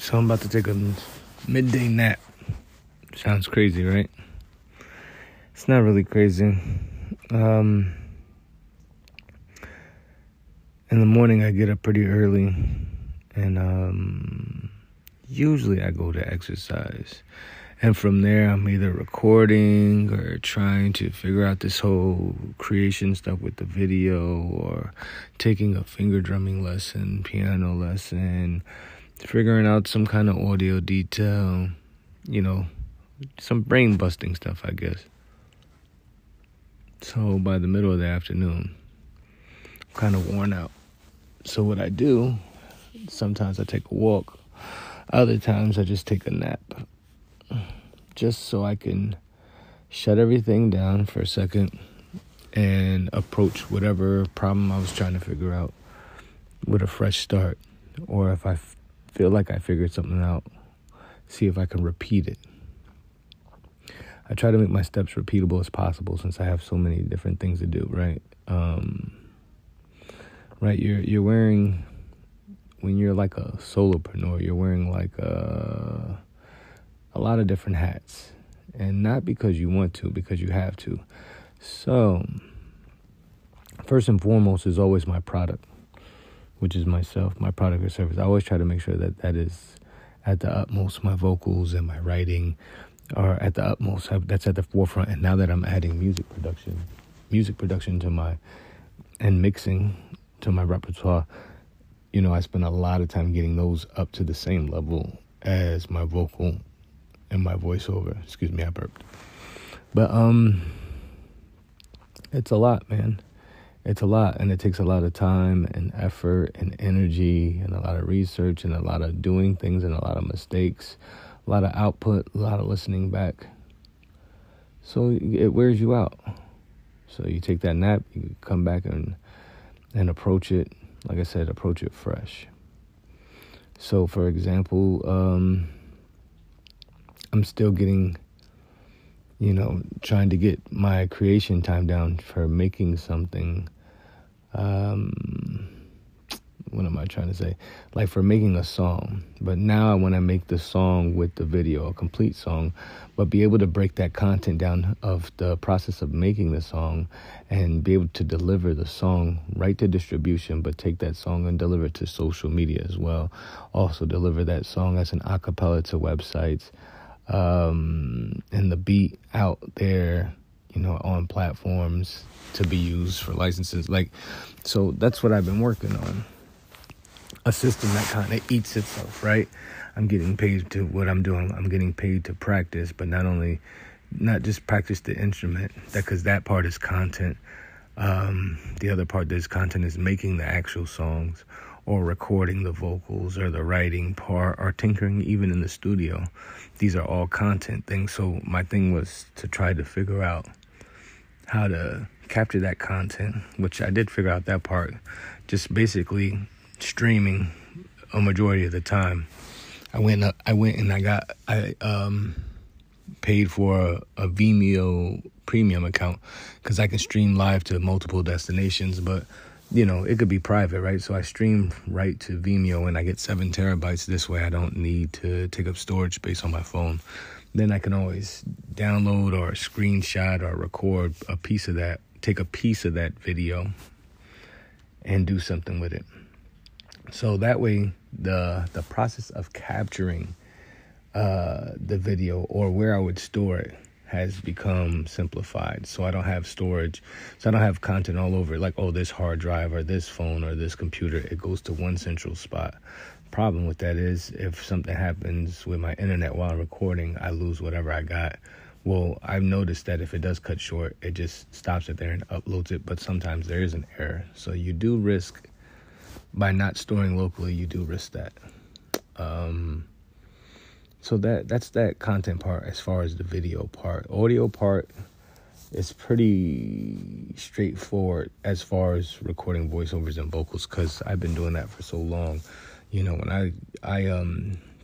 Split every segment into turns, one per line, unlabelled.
So I'm about to take a midday nap. Sounds crazy, right? It's not really crazy. In the morning I get up pretty early, and usually I go to exercise. And from there, I'm either recording or trying to figure out this whole creation stuff with the video, or taking a finger drumming lesson, piano lesson, figuring out some kind of audio detail, some brain busting stuff, I guess. So by the middle of the afternoon, I'm kind of worn out. So what I do, sometimes I take a walk. Other times I just take a nap. Just so I can shut everything down for a second and approach whatever problem I was trying to figure out with a fresh start. Or if I feel like I figured something out, see if I can repeat it. I try to make my steps repeatable as possible since I have so many different things to do, right? Right, you're wearing, when you're like a solopreneur, you're wearing like a lot of different hats, and not because you want to, because you have to. So first and foremost is always my product, which is myself, my product or service. I always try to make sure that is at the utmost. My vocals and my writing are at the utmost. That's at the forefront. And now that I'm adding music production to my, and mixing to my repertoire, I spend a lot of time getting those up to the same level as my vocal and my voiceover. Excuse me, I burped. But it's a lot, man. It's a lot, and it takes a lot of time and effort and energy and a lot of research and a lot of doing things and a lot of mistakes, a lot of output, a lot of listening back. So it wears you out. So you take that nap, you come back and approach it, like I said, approach it fresh. So for example, I'm still getting, trying to get my creation time down for making something. What am I trying to say? Like for making a song. But now I want to make the song with the video, a complete song, but be able to break that content down of the process of making the song and be able to deliver the song right to distribution, but take that song and deliver it to social media as well. Also deliver that song as an acapella to websites. And the beat out there, on platforms to be used for licenses. So that's what I've been working on. A system that kind of eats itself, right? I'm getting paid to what I'm doing. I'm getting paid to practice, but not just practice the instrument, because that part is content. The other part that's content is making the actual songs, or recording the vocals, or the writing part, or tinkering even in the studio. These are all content things. So my thing was to try to figure out how to capture that content, which I did figure out that part, just basically streaming a majority of the time. I went and I paid for a Vimeo premium account, because I can stream live to multiple destinations, but it could be private, right? So I stream right to Vimeo and I get 7 terabytes. This way I don't need to take up storage space on my phone. Then I can always download or screenshot or record a piece of that, take a piece of that video and do something with it. So that way the process of capturing the video, or where I would store it, has become simplified. So I don't have storage. So I don't have content all over, like, this hard drive or this phone or this computer. It goes to one central spot. Problem with that is, if something happens with my internet while I'm recording, I lose whatever I got. Well, I've noticed that if it does cut short, it just stops it there and uploads it. But sometimes there is an error. So you do risk, by not storing locally, you do risk that. So that's that content part. As far as the video part, audio part is pretty straightforward as far as recording voiceovers and vocals, because I've been doing that for so long. When I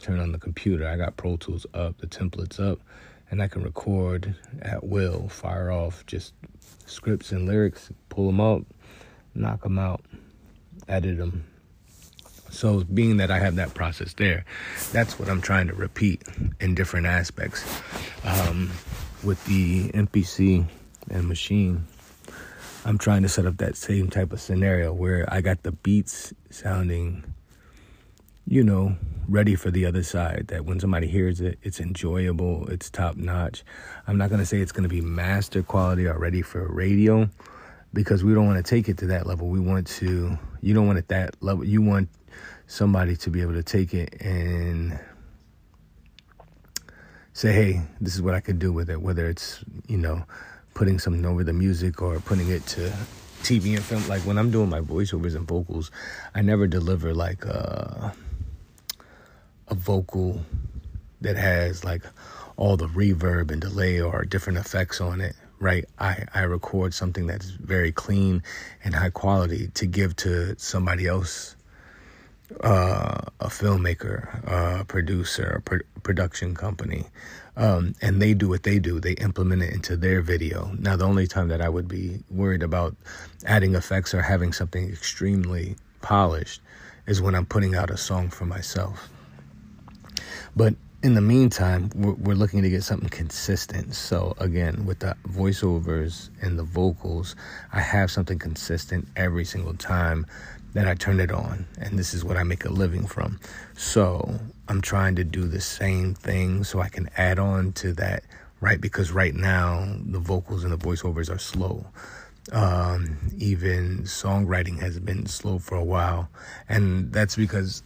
turn on the computer, I got Pro Tools up, the templates up, and I can record at will, fire off just scripts and lyrics, pull them out, knock them out, edit them, So being that I have that process there, that's what I'm trying to repeat in different aspects. With the MPC and machine, I'm trying to set up that same type of scenario where I got the beats sounding, ready for the other side, that when somebody hears it, it's enjoyable, it's top notch. I'm not going to say it's going to be master quality or ready for radio, because we don't want to take it to that level. You don't want it that level. You want somebody to be able to take it and say, hey, this is what I could do with it, whether it's, putting something over the music or putting it to TV and film. Like when I'm doing my voiceovers and vocals, I never deliver like a vocal that has like all the reverb and delay or different effects on it, right? I record something that's very clean and high quality to give to somebody else, a filmmaker, a producer, a production company, and they do what they do. They implement it into their video. Now, the only time that I would be worried about adding effects or having something extremely polished is when I'm putting out a song for myself. But in the meantime, we're looking to get something consistent. So again, with the voiceovers and the vocals, I have something consistent every single time that I turn it on. And this is what I make a living from. So I'm trying to do the same thing so I can add on to that, right? Because right now, the vocals and the voiceovers are slow. Even songwriting has been slow for a while. And that's because,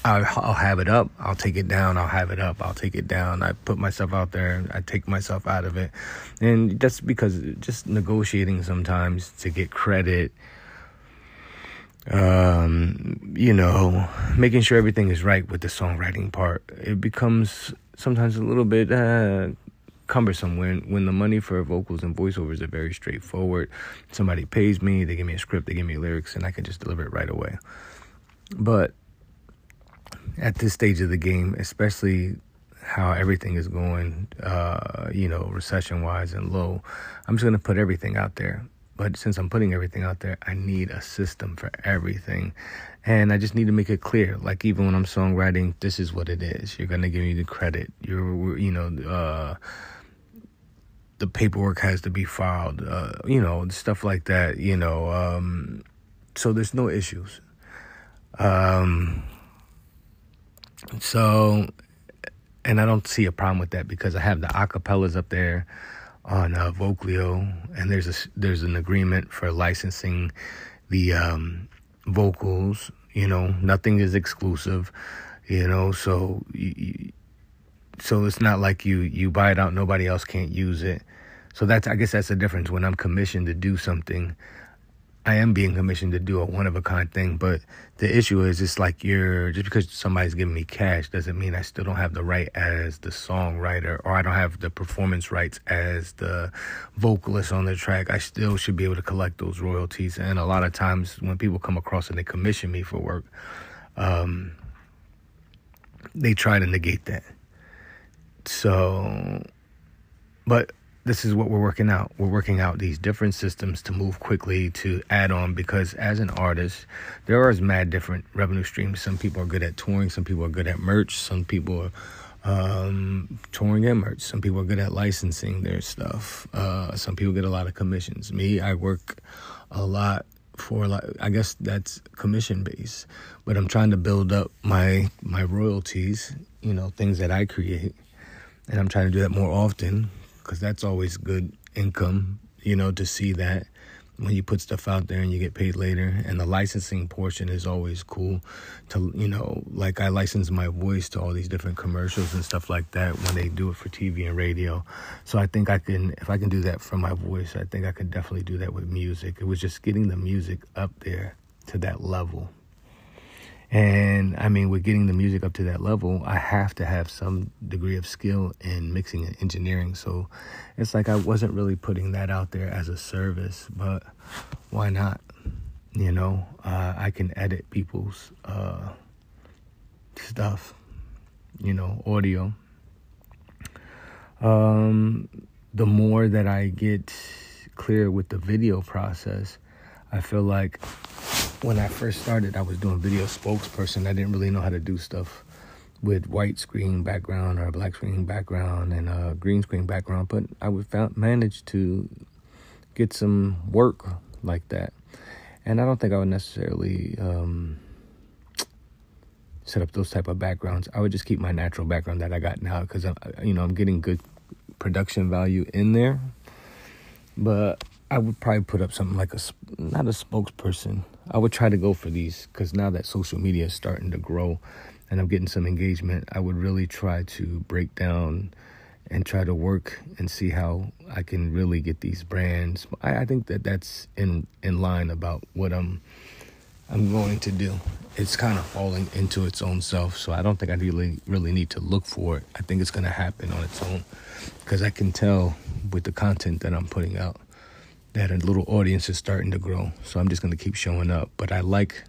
I'll have it up, I'll take it down, I'll have it up, I'll take it down. I put myself out there, I take myself out of it. And that's because just negotiating sometimes to get credit, making sure everything is right with the songwriting part, it becomes sometimes a little bit cumbersome when the money for vocals and voiceovers are very straightforward. Somebody pays me, they give me a script, they give me lyrics, and I can just deliver it right away. But at this stage of the game, especially how everything is going, recession-wise and low, I'm just going to put everything out there. But since I'm putting everything out there, I need a system for everything. And I just need to make it clear. Like, even when I'm songwriting, this is what it is. You're going to give me the credit. The paperwork has to be filed, stuff like that, so there's no issues. So, and I don't see a problem with that because I have the acapellas up there on Vocalio, and there's an agreement for licensing the vocals. Nothing is exclusive. So it's not like you buy it out, nobody else can't use it. So I guess that's the difference. When I'm commissioned to do something, I am being commissioned to do a one-of-a-kind thing, but the issue is it's like just because somebody's giving me cash doesn't mean I still don't have the right as the songwriter, or I don't have the performance rights as the vocalist on the track. I still should be able to collect those royalties. And a lot of times when people come across and they commission me for work, they try to negate that. So, but this is what we're working out. We're working out these different systems to move quickly, to add on, because as an artist, there are mad different revenue streams. Some people are good at touring. Some people are good at merch. Some people are touring and merch. Some people are good at licensing their stuff. Some people get a lot of commissions. Me, I work a lot for, I guess that's commission based, but I'm trying to build up my royalties, things that I create. And I'm trying to do that more often, because that's always good income, to see that when you put stuff out there and you get paid later. And the licensing portion is always cool to, like I license my voice to all these different commercials and stuff like that when they do it for TV and radio. So I think if I can do that for my voice, I think I could definitely do that with music. It was just getting the music up there to that level. And I mean, with getting the music up to that level, I have to have some degree of skill in mixing and engineering. So it's like I wasn't really putting that out there as a service, but why not? I can edit people's stuff, audio. The more that I get clear with the video process, I feel like when I first started, I was doing video spokesperson. I didn't really know how to do stuff with white screen background or a black screen background and a green screen background, but I would manage to get some work like that. And I don't think I would necessarily set up those type of backgrounds. I would just keep my natural background that I got now, because I'm getting good production value in there. But I would probably put up something like not a spokesperson. I would try to go for these, because now that social media is starting to grow and I'm getting some engagement, I would really try to break down and try to work and see how I can really get these brands. I think that's in line about what I'm going to do. It's kind of falling into its own self, so I don't think I really need to look for it. I think it's going to happen on its own, because I can tell with the content that I'm putting out that a little audience is starting to grow. So I'm just going to keep showing up. But I like,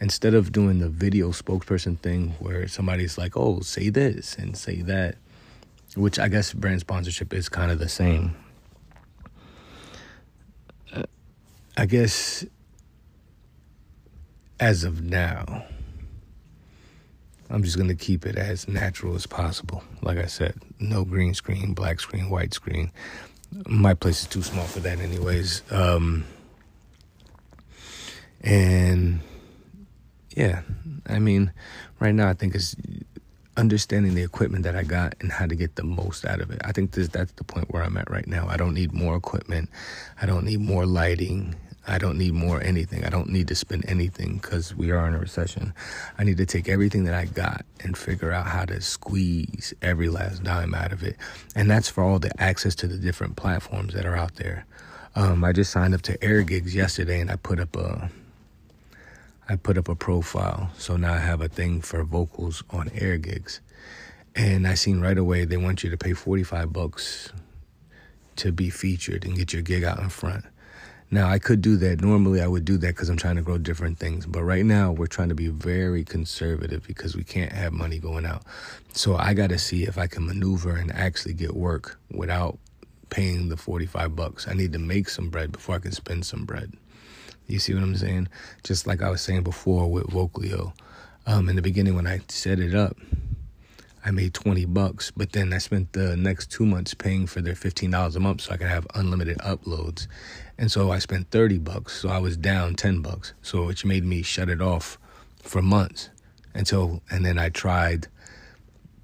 instead of doing the video spokesperson thing where somebody's like, oh, say this and say that, which I guess brand sponsorship is kind of the same. I guess as of now, I'm just going to keep it as natural as possible. Like I said, no green screen, black screen, white screen. My place is too small for that anyways. And yeah, I mean, right now I think it's understanding the equipment that I got and how to get the most out of it. I think that's the point where I'm at right now. I don't need more equipment. I don't need more lighting. I don't need more anything. I don't need to spend anything, because we are in a recession. I need to take everything that I got and figure out how to squeeze every last dime out of it. And that's for all the access to the different platforms that are out there. I just signed up to Air Gigs yesterday, and I put up a profile. So now I have a thing for vocals on Air Gigs. And I seen right away they want you to pay $45 to be featured and get your gig out in front. Now, I could do that. Normally, I would do that because I'm trying to grow different things. But right now, we're trying to be very conservative because we can't have money going out. So I got to see if I can maneuver and actually get work without paying the $45. I need to make some bread before I can spend some bread. You see what I'm saying? Just like I was saying before with Vocalio. In the beginning, when I set it up, I made $20, but then I spent the next 2 months paying for their $15 a month so I could have unlimited uploads. And so I spent $30, so I was down $10, so which made me shut it off for months. And then I tried,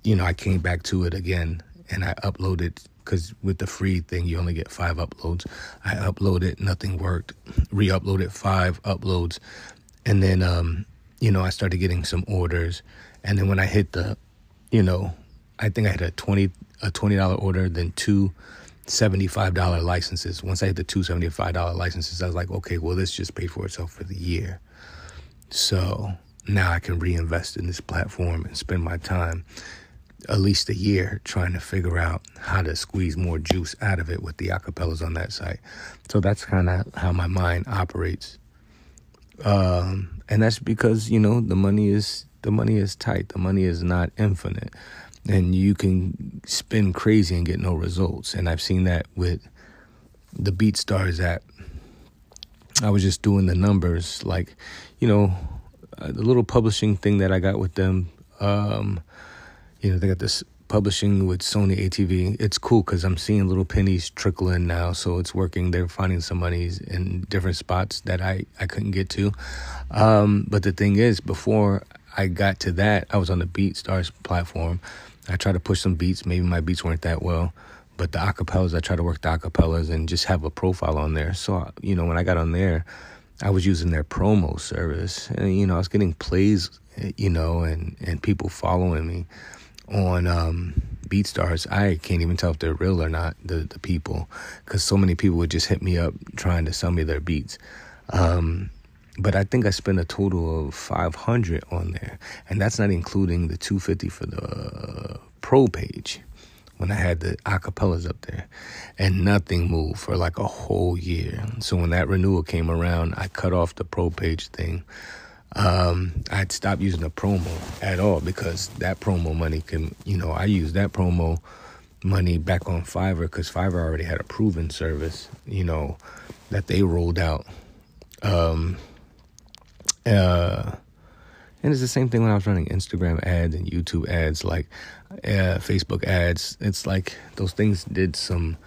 I came back to it again, and I uploaded, because with the free thing, you only get 5 uploads. I uploaded, nothing worked, re-uploaded 5 uploads, and then, I started getting some orders. And then when I hit the, I think I had a $20 order, then 2 $75 licenses. Once I hit the 2 $75 licenses, I was like, okay, well, this just paid for itself for the year. So now I can reinvest in this platform and spend my time at least a year trying to figure out how to squeeze more juice out of it with the acapellas on that site. So that's kind of how my mind operates. And that's because, the money is tight. The money is not infinite. And you can spin crazy and get no results. And I've seen that with the BeatStars app. I was just doing the numbers, like, the little publishing thing that I got with them. They got this publishing with Sony ATV. It's cool because I'm seeing little pennies trickle in now, so it's working. They're finding some monies in different spots that I couldn't get to. But the thing is, before I got to that, I was on the BeatStars platform. I tried to push some beats. Maybe my beats weren't that well. But the acapellas, I try to work the acapellas and just have a profile on there. So, when I got on there, I was using their promo service. And, I was getting plays, and people following me on BeatStars. I can't even tell if they're real or not, the people, because so many people would just hit me up trying to sell me their beats. But I think I spent a total of $500 on there, and that's not including the $250 for the pro page when I had the acapellas up there, and nothing moved for like a whole year. So when that renewal came around, I cut off the pro page thing. I'd stopped using the promo at all, because that promo money can, I used that promo money back on Fiverr, because Fiverr already had a proven service, that they rolled out. And it's the same thing when I was running Instagram ads and YouTube ads, like Facebook ads. It's like those things did some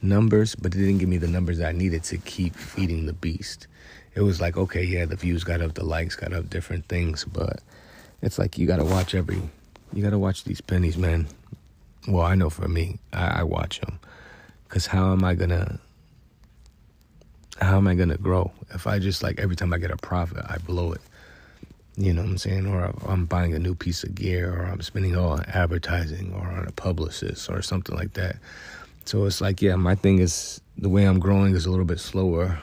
numbers, but it didn't give me the numbers I needed to keep feeding the beast. It was like, okay, yeah, the views got up, the likes got up, different things, but it's like you got to watch these pennies, man. Well, I know for me, I watch them, because how am I gonna grow if I just, like, every time I get a profit, I blow it? You know what I'm saying? Or I'm buying a new piece of gear, or I'm spending it all on advertising or on a publicist or something like that. So it's like, yeah, my thing is, the way I'm growing is a little bit slower,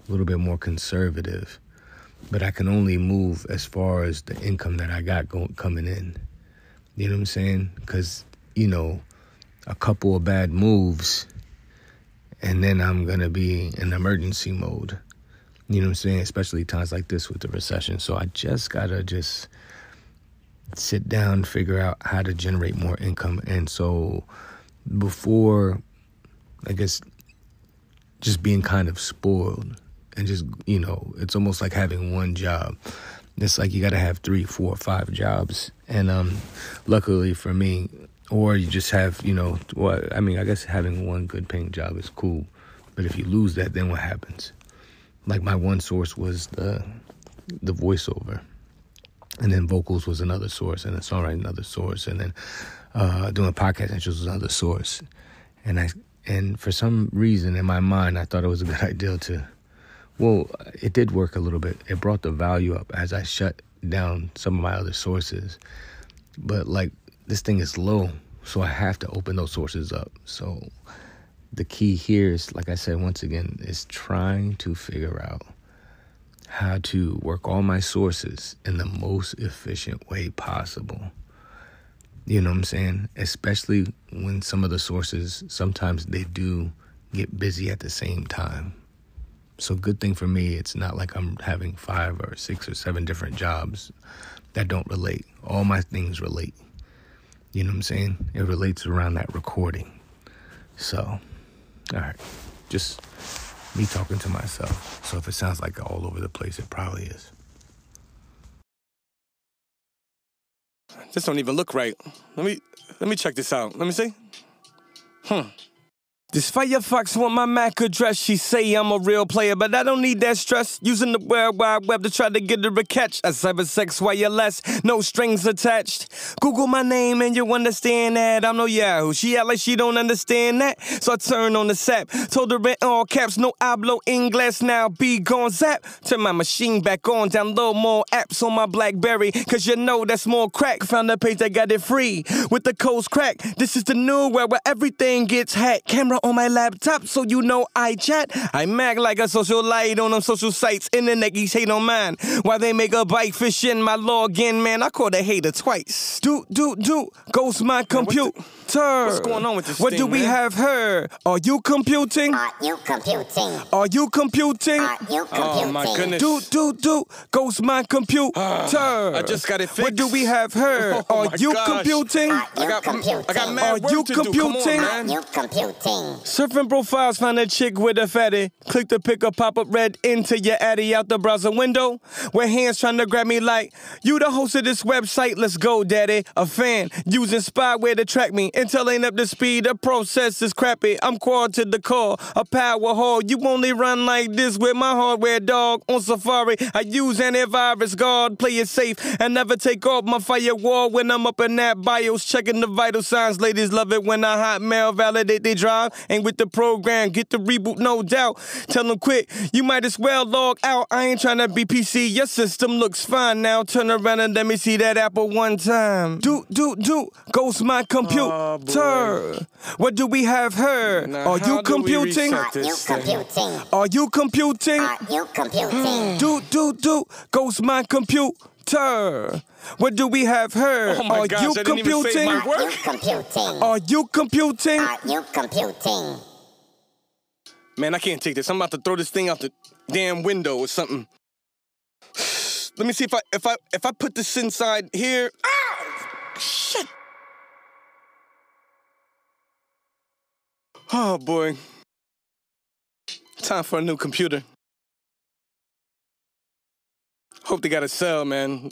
a little bit more conservative, but I can only move as far as the income that I got coming in. You know what I'm saying? Because, you know, a couple of bad moves and then I'm going to be in emergency mode. You know what I'm saying? Especially times like this with the recession. So I just got to sit down, figure out how to generate more income. And so before, I guess, just being kind of spoiled and just, you know, it's almost like having one job. It's like you got to have 3, 4, 5 jobs. And luckily for me, or you just have, you know, well, I mean, I guess having one good paying job is cool. But if you lose that, then what happens? Like, my one source was the voiceover, and then vocals was another source, and then songwriting another source, and then doing podcast intros was another source. And for some reason in my mind, I thought it was a good idea well, it did work a little bit. It brought the value up as I shut down some of my other sources. But, like, this thing is low, so I have to open those sources up. So the key here is, like I said, once again, is trying to figure out how to work all my sources in the most efficient way possible. You know what I'm saying? Especially when some of the sources, sometimes they do get busy at the same time. So good thing for me, it's not like I'm having 5 or 6 or 7 different jobs that don't relate. All my things relate. You know what I'm saying? It relates around that recording. So, all right, just me talking to myself. So if it sounds like all over the place, it probably is.
This don't even look right. Let me check this out. Let me see. This Firefox want my MAC address. She say I'm a real player, but I don't need that stress. Using the World Wide Web to try to get her a catch. A cybersex wireless, no strings attached. Google my name and you understand that I'm no Yahoo. She act like she don't understand that. So I turned on the sap. Told her in all caps, no hablo English, now be gone zap. Turn my machine back on, download more apps on my BlackBerry. Cause you know that's more crack. Found a page that got it free with the code's crack. This is the new world where everything gets hacked. Camera on my laptop, so you know I chat. I mag like a socialite on them social sites. Internet geeks hate on mine. While they make a bike fishing my login, man, I called a hater twice. Goes my computer. What's going on with this
What
thing,
do we
man?
have here? Are you computing?
Are you computing?
Are you computing?
Are you computing?
Oh my goodness.
Goes my computer.
I just got it fixed.
What do we have here?
Oh
Are
my
you
gosh.
computing?
Are you computing?
I got
Are
mad
you
work to do. Come
computing?
on,
Are
man.
you computing?
Surfing profiles, find a chick with a fatty. Click the pick up, pop up red into your addy out the browser window. With hands trying to grab me like, you the host of this website, let's go, daddy. A fan, using spyware to track me. Intel ain't up to speed, the process is crappy. I'm quad to the core, a power haul. You only run like this with my hardware, dog. On Safari, I use antivirus guard. Play it safe and never take off my firewall when I'm up in that BIOS. Checking the vital signs, ladies love it when I hotmail validate they drive. Ain't with the program, get the reboot, no doubt. Tell them quick, you might as well log out. I ain't trying to be PC, your system looks fine now. Turn around and let me see that Apple one time. Goes my computer. What do we have here?
Now,
Are you
how do we
computing?
reset
Are you
this thing?
computing?
Are you computing?
Are you computing?
Goes my computer. What do we have here?
Oh my
Are
gosh,
you
I didn't even say
computing?
my
Are
work.
you computing?
Are you computing?
Are you computing?
Man, I can't take this. I'm about to throw this thing out the damn window or something. Let me see if I put this inside here. Ah! Shit. Oh boy. Time for a new computer. Hope they got a sell, man.